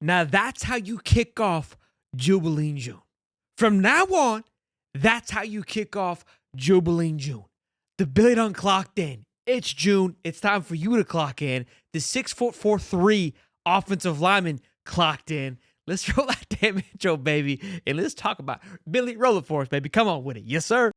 Now that's how you kick off Jubilee in June. From now on, that's how you kick off Jubilee in June. The Billy done clocked in. It's June. It's time for you to clock in. The 6'4" offensive lineman clocked in. Let's roll that damn intro, baby, and let's talk about Billy. Roll it for us, baby. Come on with it. Yes, sir.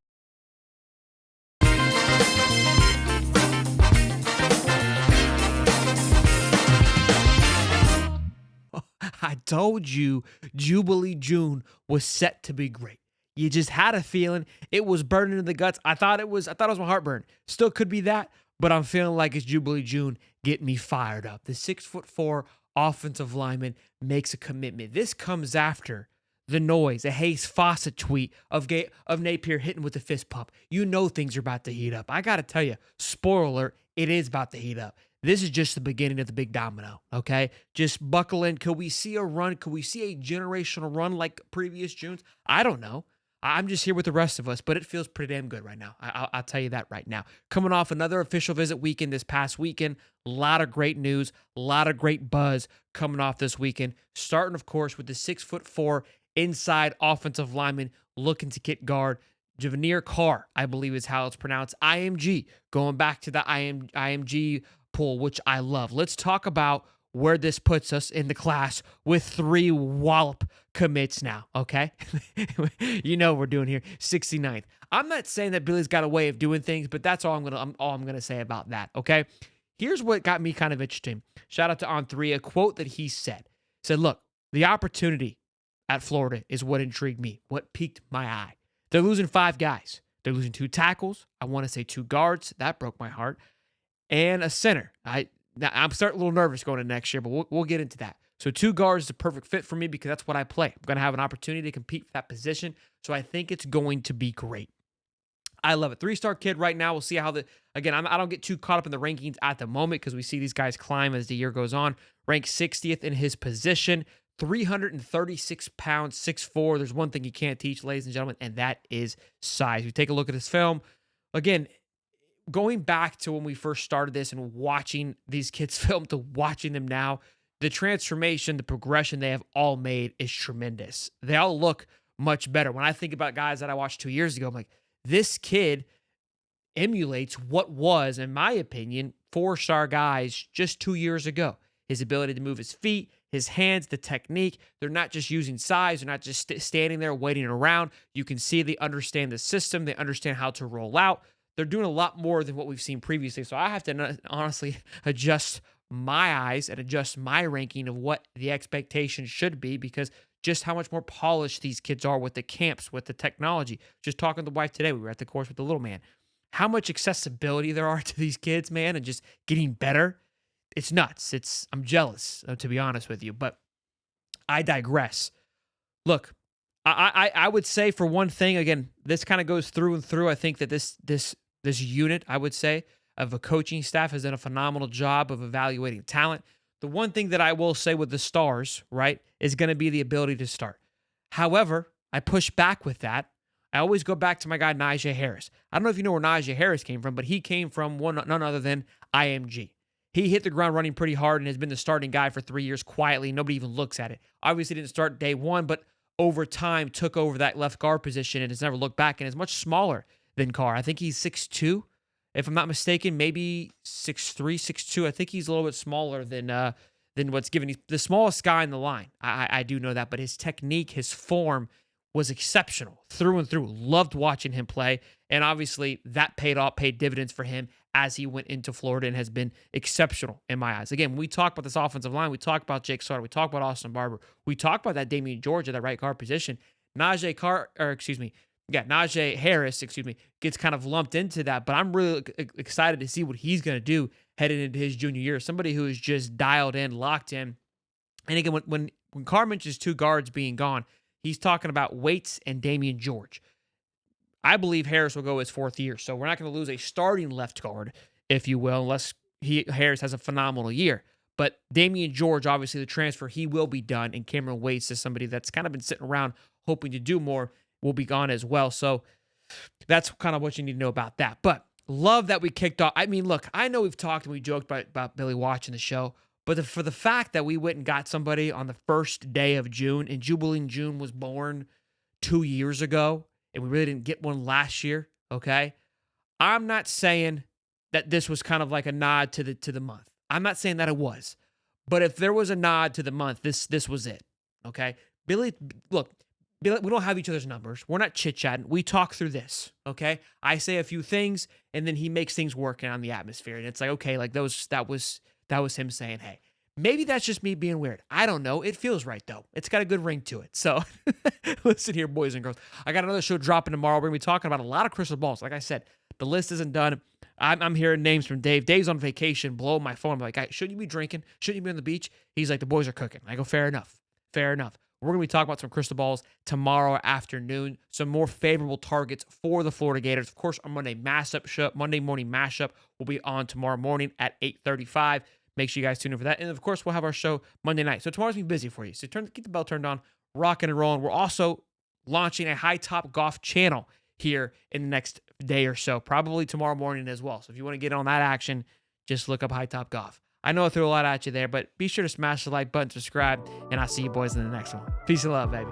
I told you Jubilee June was set to be great. You just had a feeling it was burning in the guts. I thought it was my heartburn. Still could be that, but I'm feeling like it's Jubilee June getting me fired up. The 6'4" offensive lineman makes a commitment. This comes after the noise, a Hayes Fawcett tweet of Napier hitting with the fist pump. You know things are about to heat up. I got to tell you, spoiler alert, it is about to heat up. This is just the beginning of the big domino, okay? Just buckle in. Could we see a run? Could we see a generational run like previous Junes? I don't know. I'm just here with the rest of us, but it feels pretty damn good right now. I'll tell you that right now. Coming off another official visit weekend this past weekend, a lot of great news, a lot of great buzz coming off this weekend. Starting, of course, with the 6'4" inside offensive lineman looking to get guard. Javier Carr, I believe is how it's pronounced. IMG, going back to the IMG pool, which I love. Let's talk about where this puts us in the class with 3 wallop commits now, okay? You know what we're doing here, 69th. I'm not saying that Billy's got a way of doing things, but that's all I'm gonna say about that, okay? Here's what got me kind of interesting. Shout out to On3, a quote that he said. Look, the opportunity at Florida is what intrigued me, what piqued my eye. They're losing 5 guys. They're losing 2 tackles. I want to say 2 guards. That broke my heart. And a center. I'm starting a little nervous going into next year, but we'll get into that. So 2 guards is a perfect fit for me because that's what I play. I'm going to have an opportunity to compete for that position. So I think it's going to be great. I love it. 3-star kid right now. We'll see how I don't get too caught up in the rankings at the moment because we see these guys climb as the year goes on. Ranked 60th in his position. 336 pounds, 6'4". There's one thing you can't teach, ladies and gentlemen, and that is size. We take a look at his film. Again, going back to when we first started this and watching these kids film to watching them now, the transformation, the progression they have all made is tremendous. They all look much better. When I think about guys that I watched 2 years ago, I'm like, this kid emulates what was, in my opinion, 4-star guys just 2 years ago. His ability to move his feet, his hands, the technique. They're not just using size. They're not just standing there waiting around. You can see they understand the system. They understand how to roll out. They're doing a lot more than what we've seen previously. So I have to honestly adjust my eyes and adjust my ranking of what the expectation should be because just how much more polished these kids are with the camps, with the technology. Just talking to the wife today, we were at the course with the little man. How much accessibility there are to these kids, man, and just getting better. It's nuts. I'm jealous, to be honest with you, but I digress. Look, I would say for one thing, again, this kind of goes through and through. I think that this unit, I would say, of a coaching staff has done a phenomenal job of evaluating talent. The one thing that I will say with the stars, right, is going to be the ability to start. However, I push back with that. I always go back to my guy, Najee Harris. I don't know if you know where Najee Harris came from, but he came from none other than IMG. He hit the ground running pretty hard and has been the starting guy for 3 years quietly. Nobody even looks at it. Obviously didn't start day one, but over time took over that left guard position and has never looked back and is much smaller than Carr. I think he's 6'2", if I'm not mistaken, maybe 6'3", 6'2". I think he's a little bit smaller than what's given. He's the smallest guy in the line. I do know that, but his technique, his form was exceptional through and through. Loved watching him play, and obviously that paid dividends for him as he went into Florida and has been exceptional in my eyes. Again, when we talk about this offensive line, we talk about Jake Sauter, we talk about Austin Barber, we talk about that Damian George at that right guard position. Najee Harris, gets kind of lumped into that, but I'm really excited to see what he's going to do heading into his junior year. Somebody who is just dialed in, locked in. And again, when Carr mentions 2 guards being gone, he's talking about Waits and Damian George. I believe Harris will go his 4th year, so we're not going to lose a starting left guard, if you will, unless Harris has a phenomenal year. But Damian George, obviously the transfer, he will be done, and Cameron Waits is somebody that's kind of been sitting around hoping to do more, will be gone as well. So that's kind of what you need to know about that. But love that we kicked off. I mean, look, I know we've talked and we joked about Billy watching the show, But for the fact that we went and got somebody on the first day of June, and Jubilee in June was born 2 years ago, and we really didn't get one last year, okay? I'm not saying that this was kind of like a nod to the month. I'm not saying that it was. But if there was a nod to the month, this was it, okay? Billy, look, Billy, we don't have each other's numbers. We're not chit-chatting. We talk through this, okay? I say a few things, and then he makes things work on the atmosphere. And it's like, okay, like that was him saying, hey, maybe that's just me being weird. I don't know. It feels right, though. It's got a good ring to it. So listen here, boys and girls. I got another show dropping tomorrow. We're going to be talking about a lot of crystal balls. Like I said, the list isn't done. I'm hearing names from Dave. Dave's on vacation, blowing my phone. I'm like, shouldn't you be drinking? Shouldn't you be on the beach? He's like, the boys are cooking. I go, fair enough. Fair enough. We're going to be talking about some crystal balls tomorrow afternoon, some more favorable targets for the Florida Gators. Of course, our Monday morning mashup will be on tomorrow morning at 8:35. Make sure you guys tune in for that. And of course, we'll have our show Monday night. So tomorrow's going to be busy for you. So keep the bell turned on, rocking and rolling. We're also launching a Hightop golf channel here in the next day or so, probably tomorrow morning as well. So if you want to get on that action, just look up Hightop Golf. I know I threw a lot at you there, but be sure to smash the like button, subscribe, and I'll see you boys in the next one. Peace and love, baby.